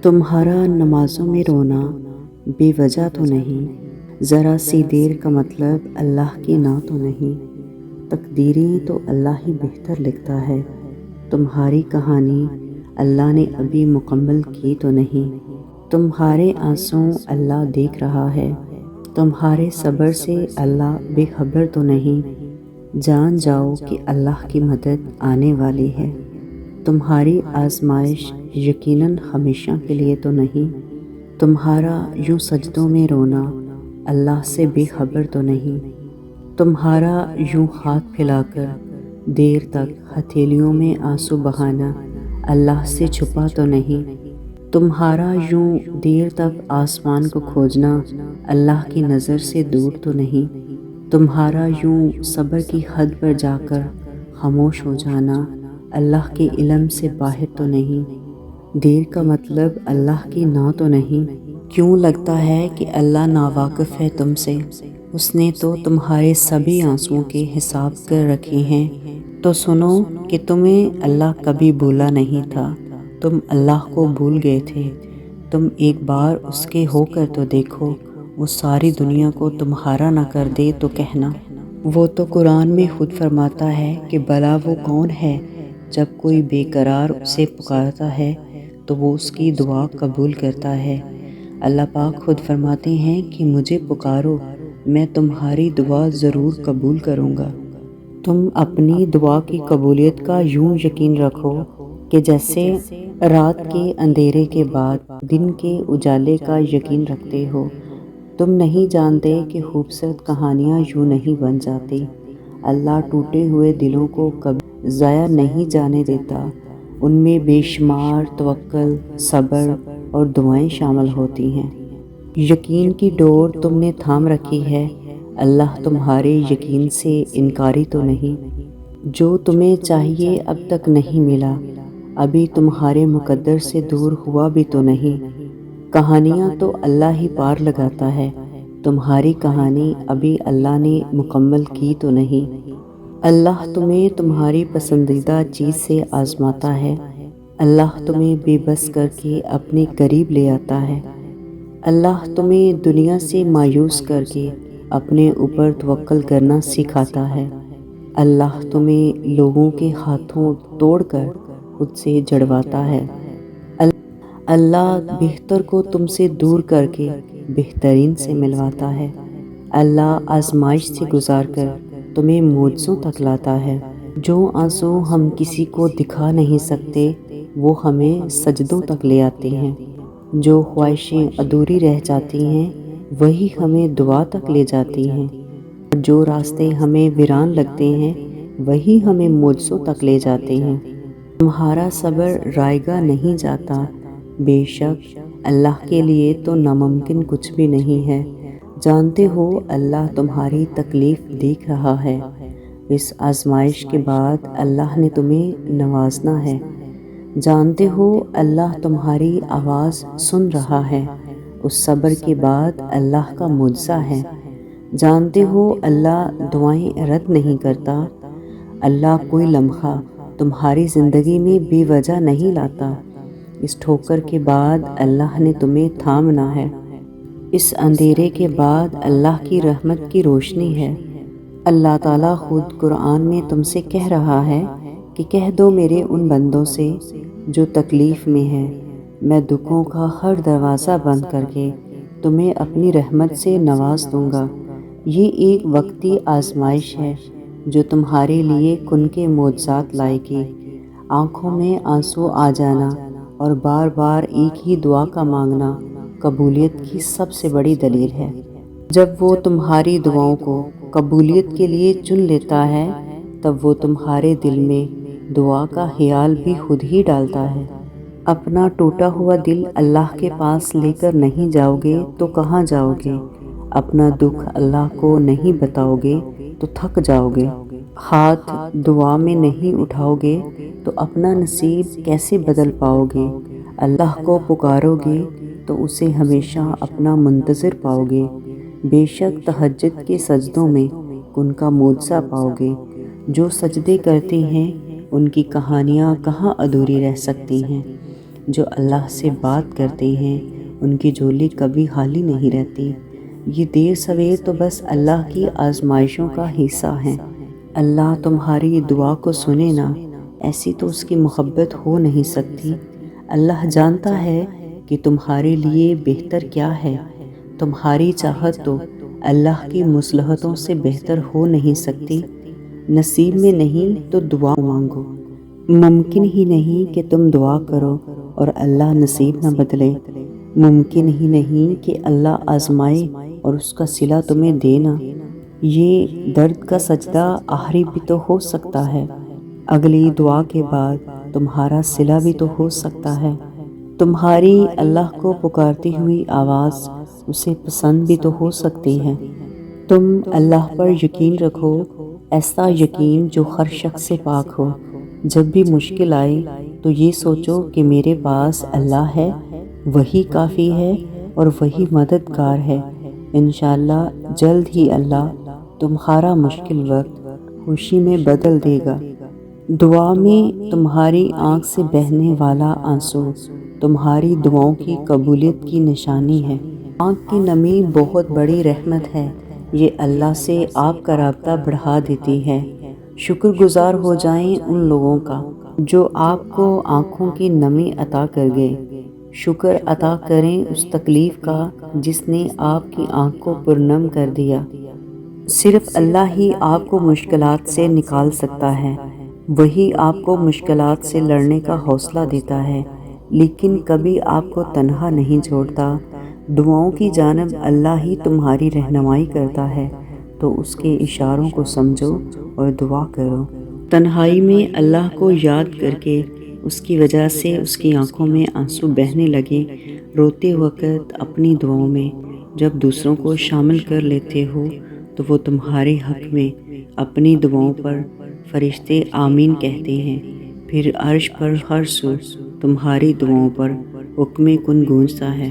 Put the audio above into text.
تمہارا نمازوں میں رونا بے وجہ تو نہیں، ذرا سی دیر کا مطلب اللہ کی نہ تو نہیں، تقدیریں تو اللہ ہی بہتر لکھتا ہے، تمہاری کہانی اللہ نے ابھی مکمل کی تو نہیں، تمہارے آنسوں اللہ دیکھ رہا ہے، تمہارے صبر سے اللہ بے خبر تو نہیں، جان جاؤ کہ اللہ کی مدد آنے والی ہے، تمہاری آزمائش یقیناً ہمیشہ کے لیے تو نہیں، تمہارا یوں سجدوں میں رونا اللہ سے بے خبر تو نہیں، تمہارا یوں ہاتھ پھیلا کر دیر تک ہتھیلیوں میں آنسو بہانا اللہ سے چھپا تو نہیں، تمہارا یوں دیر تک آسمان کو کھوجنا اللہ کی نظر سے دور تو نہیں، تمہارا یوں صبر کی حد پر جا کر خاموش ہو جانا اللہ کے علم سے باہر تو نہیں، دیر کا مطلب اللہ کی نہ تو نہیں، کیوں لگتا ہے کہ اللہ ناواقف ہے تم سے، اس نے تو تمہارے سبھی آنسوؤں کے حساب کر رکھے ہیں، تو سنو کہ تمہیں اللہ کبھی بھولا نہیں تھا، تم اللہ کو بھول گئے تھے، تم ایک بار اس کے ہو کر تو دیکھو، وہ ساری دنیا کو تمہارا نہ کر دے تو کہنا۔ وہ تو قرآن میں خود فرماتا ہے کہ بھلا وہ کون ہے جب کوئی بے قرار اسے پکارتا ہے تو وہ اس کی دعا قبول کرتا ہے۔ اللہ پاک خود فرماتے ہیں کہ مجھے پکارو، میں تمہاری دعا ضرور قبول کروں گا۔ تم اپنی دعا کی قبولیت کا یوں یقین رکھو کہ جیسے رات کے اندھیرے کے بعد دن کے اجالے کا یقین رکھتے ہو۔ تم نہیں جانتے کہ خوبصورت کہانیاں یوں نہیں بن جاتی، اللہ ٹوٹے ہوئے دلوں کو کبھی ضائع نہیں جانے دیتا، ان میں بے شمار توکل، صبر اور دعائیں شامل ہوتی ہیں۔ یقین کی ڈور تم نے تھام رکھی ہے، اللہ تمہارے یقین سے انکاری تو نہیں، جو تمہیں چاہیے اب تک نہیں ملا، ابھی تمہارے مقدر سے دور ہوا بھی تو نہیں، کہانیاں تو اللہ ہی پار لگاتا ہے، تمہاری کہانی ابھی اللہ نے مکمل کی تو نہیں، اللہ تمہیں تمہاری پسندیدہ چیز سے آزماتا ہے، اللہ تمہیں بے بس کر کے اپنے قریب لے آتا ہے، اللہ تمہیں دنیا سے مایوس کر کے اپنے اوپر توکل کرنا سکھاتا ہے، اللہ تمہیں لوگوں کے ہاتھوں توڑ کر خود سے جڑواتا ہے، اللہ بہتر کو تم سے دور کر کے بہترین سے ملواتا ہے، اللہ آزمائش سے گزار کر تمہیں معجزوں تک لاتا ہے، جو آنسو ہم کسی کو دکھا نہیں سکتے وہ ہمیں سجدوں تک لے آتے ہیں، جو خواہشیں ادھوری رہ جاتی ہیں وہی ہمیں دعا تک لے جاتی ہیں، جو راستے ہمیں ویران لگتے ہیں وہی ہمیں معجزوں تک لے جاتے ہیں، تمہارا صبر رائے گا نہیں جاتا، بے شک اللہ کے لیے تو ناممکن کچھ بھی نہیں ہے، جانتے ہو اللہ تمہاری تکلیف دیکھ رہا ہے، اس آزمائش کے بعد اللہ نے تمہیں نوازنا ہے، جانتے ہو اللہ تمہاری آواز سن رہا ہے، اس صبر کے بعد اللہ کا معجزہ ہے، جانتے ہو اللہ دعائیں رد نہیں کرتا، اللہ کوئی لمحہ تمہاری زندگی میں بے وجہ نہیں لاتا، اس ٹھوکر کے بعد اللہ نے تمہیں تھامنا ہے، اس اندھیرے کے بعد اللہ کی رحمت کی روشنی ہے، اللہ تعالیٰ خود قرآن میں تم سے کہہ رہا ہے کہ کہہ دو میرے ان بندوں سے جو تکلیف میں ہیں، میں دکھوں کا ہر دروازہ بند کر کے تمہیں اپنی رحمت سے نواز دوں گا، یہ ایک وقتی آزمائش ہے جو تمہارے لیے کن کے معجزات لائے گی، آنکھوں میں آنسو آ جانا اور بار بار ایک ہی دعا کا مانگنا قبولیت کی سب سے بڑی دلیل ہے، جب وہ تمہاری دعاؤں کو قبولیت کے لیے چن لیتا ہے تب وہ تمہارے دل میں دعا کا خیال بھی خود ہی ڈالتا ہے، اپنا ٹوٹا ہوا دل اللہ کے پاس لے کر نہیں جاؤ گے تو کہاں جاؤ گے، اپنا دکھ اللہ کو نہیں بتاؤ گے تو تھک جاؤ گے، ہاتھ دعا میں نہیں اٹھاؤ گے تو اپنا نصیب کیسے بدل پاؤ گے، اللہ کو پکارو گے تو اسے ہمیشہ اپنا منتظر پاؤ گے، بے شک تہجد کے سجدوں میں ان کا معجزہ پاؤ گے، جو سجدے کرتے ہیں ان کی کہانیاں کہاں ادھوری رہ سکتی ہیں، جو اللہ سے بات کرتے ہیں ان کی جھولی کبھی خالی نہیں رہتی۔ یہ دیر سویر تو بس اللہ کی آزمائشوں کا حصہ ہیں۔ اللہ تمہاری دعا کو سنے نا، ایسی تو اس کی محبت ہو نہیں سکتی۔ اللہ جانتا ہے کہ تمہارے لیے بہتر کیا ہے۔ تمہاری چاہت تو اللہ کی مصلحتوں سے بہتر ہو نہیں سکتی۔ نصیب میں نہیں تو دعا مانگو۔ ممکن ہی نہیں کہ تم دعا کرو اور اللہ نصیب نہ بدلے۔ ممکن ہی نہیں کہ اللہ آزمائے اور اس کا صلہ تمہیں دے نا۔ یہ درد کا سجدہ آخری بھی تو ہو سکتا ہے، اگلی دعا کے بعد تمہارا صلہ بھی تو ہو سکتا ہے۔ تمہاری اللہ کو پکارتی ہوئی آواز اسے پسند بھی تو ہو سکتی ہے۔ تم اللہ پر یقین رکھو، ایسا یقین جو ہر شخص سے پاک ہو۔ جب بھی مشکل آئے تو یہ سوچو کہ میرے پاس اللہ ہے، وہی کافی ہے اور وہی مددگار ہے۔ انشاءاللہ جلد ہی اللہ تمہارا مشکل وقت خوشی میں بدل دے گا۔ دعا میں تمہاری آنکھ سے بہنے والا آنسو تمہاری دعاؤں کی قبولیت کی نشانی ہے۔ آنکھ کی نمی بہت بڑی رحمت ہے، یہ اللہ سے آپ کا رابطہ بڑھا دیتی ہے۔ شکر گزار ہو جائیں ان لوگوں کا جو آپ کو آنکھوں کی نمی عطا کر گئے۔ شکر عطا کریں اس تکلیف کا جس نے آپ کی آنکھ کو پرنم کر دیا۔ صرف اللہ ہی آپ کو مشکلات سے نکال سکتا ہے، وہی آپ کو مشکلات سے لڑنے کا حوصلہ دیتا ہے، لیکن کبھی آپ کو تنہا نہیں چھوڑتا۔ دعاؤں کی جانب اللہ ہی تمہاری رہنمائی کرتا ہے، تو اس کے اشاروں کو سمجھو اور دعا کرو۔ تنہائی میں اللہ کو یاد کر کے اس کی وجہ سے اس کی آنکھوں میں آنسو بہنے لگے۔ روتے وقت اپنی دعاؤں میں جب دوسروں کو شامل کر لیتے ہو تو وہ تمہارے حق میں اپنی دعاؤں پر فرشتے آمین کہتے ہیں، پھر عرش پر ہر سو تمہاری دعاؤں پر حکم کن گونجتا ہے۔